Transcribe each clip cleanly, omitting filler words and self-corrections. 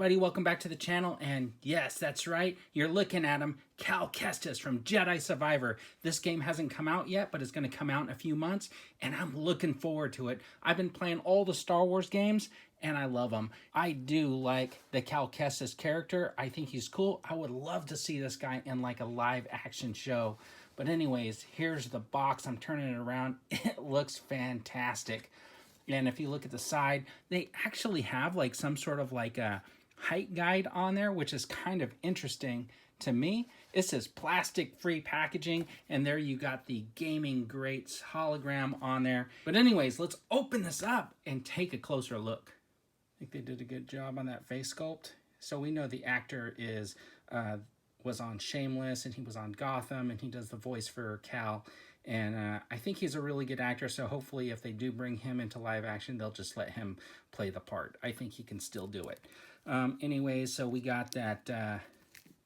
everybody, welcome back to the channel, and yes, that's right, you're looking at him, Cal Kestis from Jedi Survivor. This game hasn't come out yet, but it's going to come out in a few months, and I'm looking forward to it. I've been playing all the Star Wars games, and I love them. I do like the Cal Kestis character. I think he's cool. I would love to see this guy in like a live action show. But anyways, here's the box. I'm turning it around. It looks fantastic. And if you look at the side, they actually have like some sort of like a height guide on there, which is kind of interesting to me. It says plastic free packaging, and there you got the Gaming Greats hologram on there. But anyways, let's open this up and take a closer look. I think they did a good job on that face sculpt. So we know the actor was on Shameless, and he was on Gotham, and he does the voice for Cal. And I think he's a really good actor, so hopefully if they do bring him into live action, they'll just let him play the part. I think he can still do it. Anyways, so we got that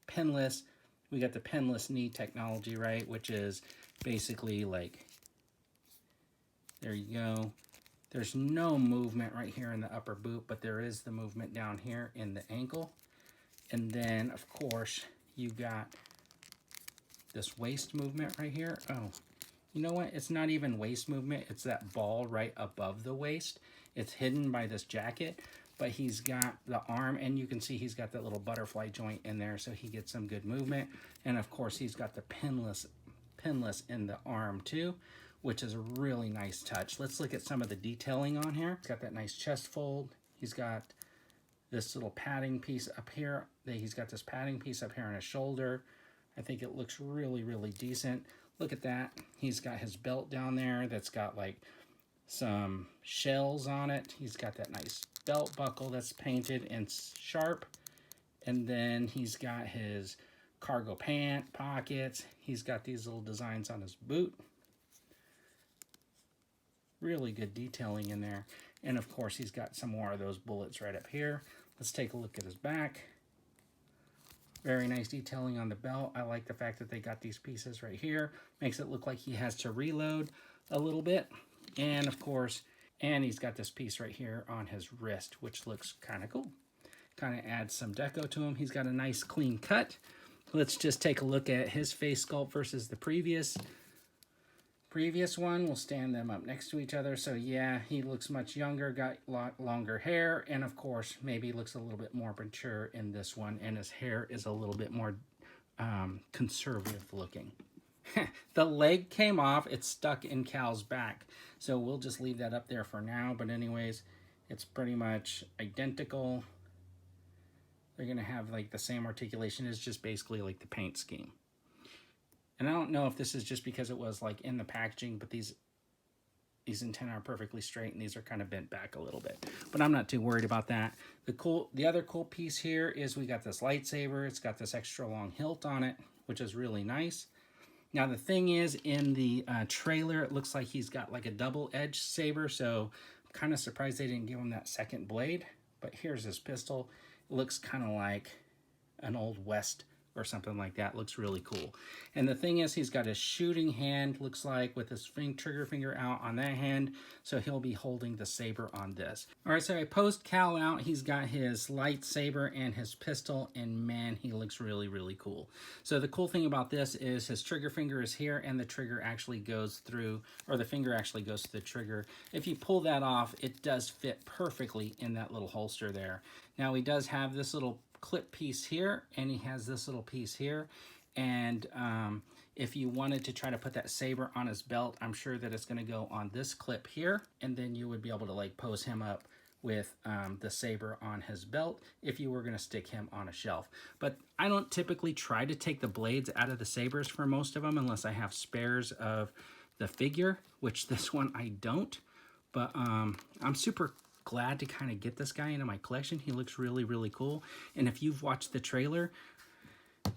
pinless, we got the pinless knee technology, right? Which is basically like, there you go. There's no movement right here in the upper boot, but there is the movement down here in the ankle. And then, of course, you got this waist movement right here. Oh, you know what? It's not even waist movement. It's that ball right above the waist. It's hidden by this jacket, but he's got the arm, and you can see he's got that little butterfly joint in there, so he gets some good movement. And of course, he's got the pinless in the arm too, which is a really nice touch. Let's look at some of the detailing on here. He's got that nice chest fold. He's got this little padding piece up here. He's got this padding piece up here on his shoulder. I think it looks really, really decent. Look at that. He's got his belt down there that's got like some shells on it. He's got that nice belt buckle that's painted and sharp. And then he's got his cargo pant pockets. He's got these little designs on his boot. Really good detailing in there. And of course, he's got some more of those bullets right up here. Let's take a look at his back. Very nice detailing on the belt. I like the fact that they got these pieces right here. Makes it look like he has to reload a little bit. And of course, and he's got this piece right here on his wrist, which looks kind of cool. Kind of adds some deco to him. He's got a nice clean cut. Let's just take a look at his face sculpt versus the previous one. We'll stand them up next to each other. So yeah, he looks much younger, got a lot longer hair, and of course maybe looks a little bit more mature in this one, and his hair is a little bit more conservative looking. The leg came off. It's stuck in Cal's back, so we'll just leave that up there for now. But anyways, it's pretty much identical. They're gonna have like the same articulation. It's just basically like the paint scheme. And I don't know if this is just because it was like in the packaging, but these antennae are perfectly straight and these are kind of bent back a little bit. But I'm not too worried about that. The other cool piece here is we got this lightsaber. It's got this extra long hilt on it, which is really nice. Now the thing is, in the trailer, it looks like he's got like a double-edged saber, so I'm kind of surprised they didn't give him that second blade. But here's his pistol. It looks kind of like an Old West or something like that. Looks really cool. And the thing is, he's got his shooting hand, looks like, with his trigger finger out on that hand, so he'll be holding the saber on this. All right, so I posed Cal out. He's got his lightsaber and his pistol, and man, he looks really, really cool. So the cool thing about this is his trigger finger is here, and the trigger actually goes through, or the finger actually goes to the trigger. If you pull that off, it does fit perfectly in that little holster there. Now he does have this little clip piece here, and he has this little piece here, and if you wanted to try to put that saber on his belt, I'm sure that it's going to go on this clip here, and then you would be able to like pose him up with the saber on his belt if you were going to stick him on a shelf. But I don't typically try to take the blades out of the sabers for most of them unless I have spares of the figure, which this one I don't. But I'm super glad to kind of get this guy into my collection. He looks really, really cool. And if you've watched the trailer,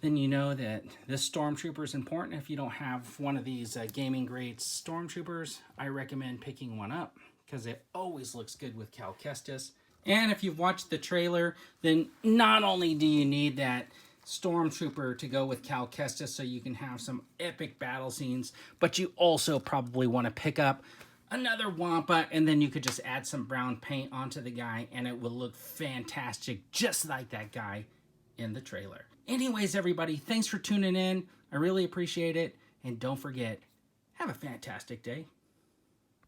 then you know that this Stormtrooper is important. If you don't have one of these Gaming Greats Stormtroopers, I recommend picking one up because it always looks good with Cal Kestis. And if you've watched the trailer, then not only do you need that Stormtrooper to go with Cal Kestis so you can have some epic battle scenes, but you also probably want to pick up another Wampa, and then you could just add some brown paint onto the guy, and it will look fantastic, just like that guy in the trailer. Anyways, everybody, thanks for tuning in. I really appreciate it. And don't forget, have a fantastic day.